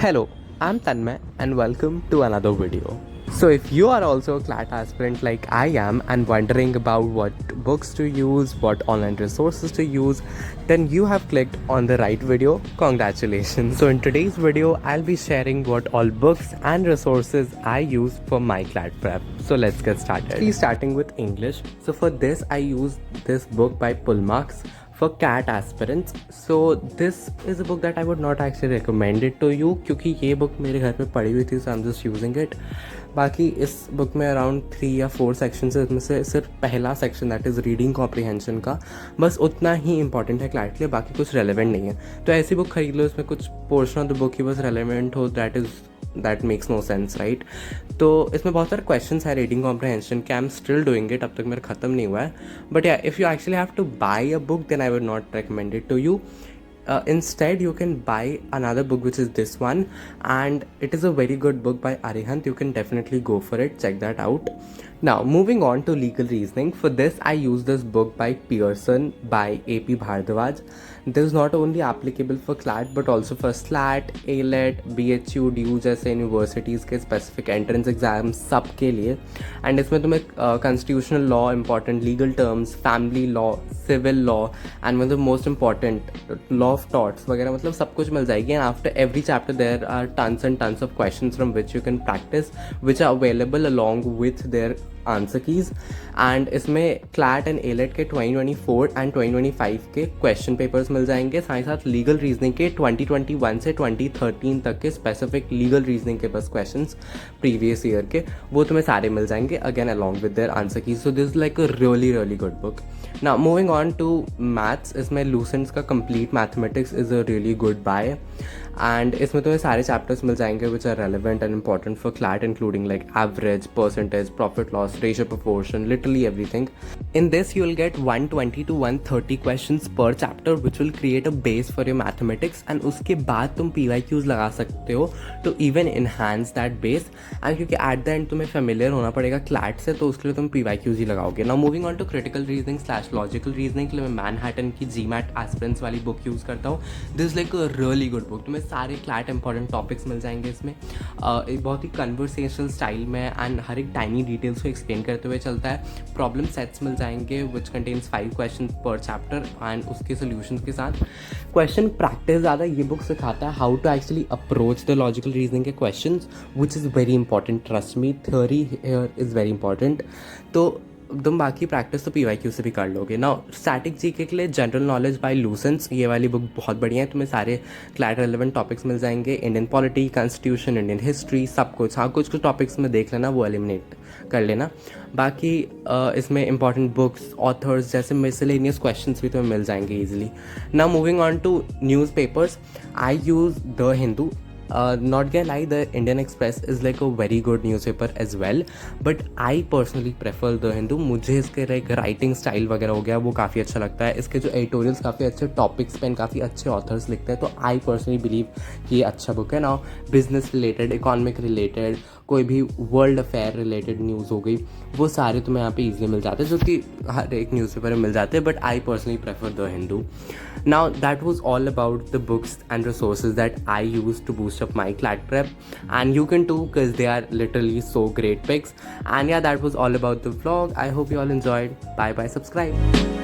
Hello, I'm Tanmay and welcome to another video. So if you are also a CLAT aspirant like I am and wondering about what books to use, what online resources to use, then you have clicked on the right video. Congratulations. So in today's video, I'll be sharing what all books and resources I use for my CLAT prep. So let's get started. Please starting with English. So for this, I use this book by Pullmarks for CAT aspirants. So this is a book that I would not actually recommend it to you क्योंकि ये book मेरे घर में पड़ी हुई थी, so I'm just using it. बाकी इस बुक में अराउंड 3 या 4 सेक्शंस है, इसमें से सिर्फ पहला section that is reading comprehension का बस उतना ही इंपॉर्टेंट है क्लैट के लिए, बाकी कुछ रेलेवेंट नहीं है. तो ऐसी बुक खरीद लो इसमें कुछ पोर्शन ऑफ द बुक ही बस रेलेवेंट हो, that makes no sense, right. तो इसमें बहुत सारे क्वेश्चंस है रीडिंग कॉम्प्रिहेंशन के. I am still doing it, अब तक मेरा ख़त्म नहीं हुआ है. बट या if you actually have to buy a book then I would not recommend it to you. Instead you can buy another book which is this one, and it is a very good book by Arihant. You can definitely go for it, check that out. Now moving on to legal reasoning. For this I use this book by Pearson by AP Bhardwaj. This is not only applicable for CLAT but also for SLAT, ALET, BHU, DU जैसे universities के specific entrance exam सब के लिए. And इसमें तुम्हें constitutional law, important legal terms, family law, civil law and मतलब most important law of torts वगैरह मतलब सब कुछ मिल जाएगी. And after every chapter there are tons and tons of questions from which you can practise which are available along with their answer keys. And इसमें CLAT and ALET के 2024 and 2025 के question papers मिल जाएंगे. साथ ही साथ legal reasoning के 2021 से 2013 तक के स्पेसिफिक लीगल रीजनिंग के बस क्वेश्चंस प्रीवियस ईयर के वो तुम्हें सारे मिल जाएंगे again along with their answer keys. So this like a really good book. Now moving on to maths. इसमें लूसेंट्स का complete mathematics is a really good buy. And इसमें तुम्हें सारे चैप्टर्स मिल जाएंगे which are relevant and important for CLAT, including like average, percentage, profit loss, ratio proportion, literally everything. In this you will get 120 to 130 questions per chapter which will create a base for your mathematics, and उसके बाद तुम PYQs लगा सकते हो to even enhance that base. and क्योंकि at the end तुम्हें familiar होना पड़ेगा CLAT से, तो उसके लिए तुम PYQs ही लगाओगे. Now moving on to critical reasoning / logical reasoning के लिए मैं मैनहट्टन की GMAT aspirants वाली बुक यूज़ करता हूँ. This like a really good book. तुम्हें सारे CLAT इंपॉर्टेंट टॉपिक्स मिल जाएंगे इसमें. एक बहुत ही कन्वर्सेशनल स्टाइल में एंड हर एक टाइनी डिटेल्स को एक्सप्लेन करते हुए चलता है. प्रॉब्लम सेट्स मिल जाएंगे which contains 5 question per chapter and उसके सोल्यूशंस के साथ. क्वेश्चन प्रैक्टिस ज़्यादा ये बुक सिखाता है how to actually approach the logical reasoning के questions which is very important. Trust me, theory here is very important. तो तुम बाकी प्रैक्टिस तो PYQ से भी कर लोगे. नाउ स्टैटिक जीके के लिए जनरल नॉलेज बाय लूसेंट्स, ये वाली बुक बहुत बढ़िया है. तुम्हें सारे क्लैट रेलेवेंट टॉपिक्स मिल जाएंगे. Indian polity, constitution, Indian history, सब कुछ. हाँ, कुछ टॉपिक्स में देख लेना, वो एलिमिनेट कर लेना. बाकी इसमें इंपॉर्टेंट बुक्स, ऑथर्स जैसे मिसलेनियस क्वेश्चंस भी तुम्हें मिल जाएंगे easily. Now moving on to newspapers. I use the Hindu. Not gonna lie, the Indian Express is like a very good newspaper as well, but I personally prefer the Hindu. मुझे इसके like writing style वगैरह हो गया वो काफ़ी अच्छा लगता है. इसके जो एडिटोरियल्स काफ़ी अच्छे टॉपिक्स पे काफ़ी अच्छे ऑथर्स लिखते हैं, तो आई पर्सनली बिलीव कि ये अच्छा बुक है. Now business related, economic related, कोई भी वर्ल्ड अफेयर रिलेटेड न्यूज़ हो गई, वो सारे तुम्हें यहाँ पे ईजिली मिल जाते हैं, जो कि हर एक न्यूज़पेपर में मिल जाते हैं. But I personally prefer the Hindu. Now that was all about the books and resources that I use to boost up my CLAT prep, and you can too because they are literally so great picks. And yeah, that was all about the vlog. I hope you all enjoyed. Bye bye, subscribe.